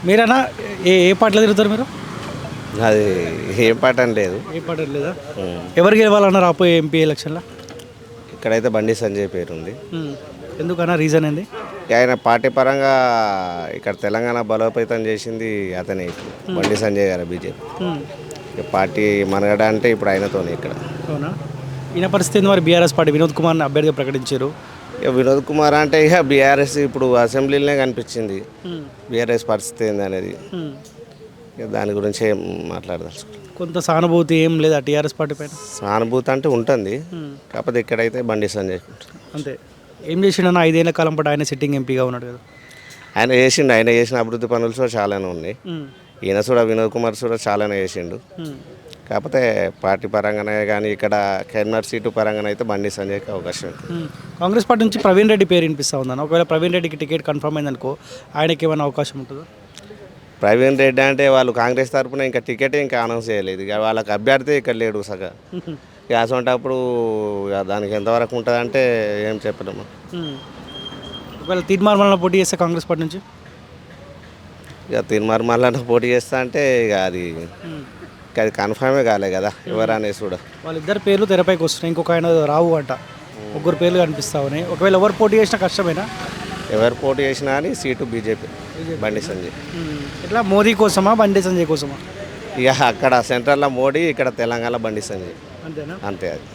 మీరన్నా ఏ ఏ పార్టీలో తిరుగుతారు మీరు? అది ఏం పాట అని లేదు. ఏ పార్టీ లేదా? ఉమ్. ఎవరు గెలవాలన్నారు రాబోయే ఎంపీ ఎలక్షన్లో? ఇక్కడైతే బండి సంజయ్ పేరు ఉంది. ఎందుకన్నా రీజన్ ఏంది? ఆయన పార్టీ పరంగా ఇక్కడ తెలంగాణ బలోపేతం చేసింది అతనే, ఇప్పుడు బండి సంజయ్ గారు బీజేపీ. ఉమ్, ఇక పార్టీ మనగడ అంటే ఇప్పుడు ఆయనతోనే ఇక్కడ. అవునా? ఈయన పరిస్థితి ఏంది మరి? బీఆర్ఎస్ పార్టీ వినోద్ కుమార్ని అభ్యర్థిగా ప్రకటించారు. ఇక వినోద్ కుమార్ అంటే ఇక బీఆర్ఎస్ ఇప్పుడు అసెంబ్లీలోనే కనిపించింది. బీఆర్ఎస్ పరిస్థితి ఏంది అనేది ఇక దాని గురించి ఏం మాట్లాడదలుచుకోవాలి. కొంత సానుభూతి ఏం లేదా టీఆర్ఎస్ పార్టీ పైన? సానుభూతి అంటే ఉంటుంది, కాకపోతే ఇక్కడైతే బండి సంజయ్ అంతే. ఏం చేసిండన్న 5 ఏళ్ల కాలం పాటు ఆయన సిట్టింగ్ ఎంపీగా ఉన్నాడు కదా. ఆయన చేసిన అభివృద్ధి పనులు కూడా చాలానే ఉన్నాయి. ఈయన కూడా వినోద్ కుమార్ కూడా చాలానే చేసిండు. కాకపోతే పార్టీ పరంగానే కానీ ఇక్కడ కెర్నర్ సీటు పరంగానే అయితే బండి సంజయ్కి అవకాశం ఉంది. కాంగ్రెస్ పార్టీ నుంచి ప్రవీణ్ రెడ్డి పేరు వినిపిస్తూ ఉందన్న. ఒకవేళ ప్రవీణ్ రెడ్డికి టికెట్ కన్ఫర్మ్ అయిందనుకో ఆయనకి ఏమైనా అవకాశం ఉంటుందా? ప్రవీణ్ రెడ్డి అంటే వాళ్ళు కాంగ్రెస్ తరఫున ఇంకా టికెట్ ఇంకా అనౌన్స్ చేయలేదు. ఇక వాళ్ళకి అభ్యర్థి ఇక్కడ లేడు సగా. ఇక అసంటప్పుడు ఇక దానికి ఎంతవరకు ఉంటుంది అంటే ఏం చెప్పలేము. ఒకవేళ తీర్మానం పోటీ చేస్తే కాంగ్రెస్ పార్టీ నుంచి ఇక తిరుమల మళ్ళీ పోటీ చేస్తా అంటే ఇక అది కన్ఫర్మే కాలే కదా ఎవరు అనేసి కూడా. వాళ్ళిద్దరు పేర్లు తెరపైకి వస్తున్నాయి. ఇంకొక ఆయన రావు అంట. ముగ్గురు పేర్లు కనిపిస్తా ఉన్నాయి. ఒకవేళ ఎవరు పోటీ చేసినా కష్టమేనా? ఎవరు పోటీ చేసినా అని సీటు బీజేపీ బండి సంజయ్. ఇట్లా మోదీ కోసమా బండి సంజయ్ కోసమా? ఇక అక్కడ సెంట్రల్లో మోడీ, ఇక్కడ తెలంగాణ బండి సంజయ్, అంతేనా? అంతే అది.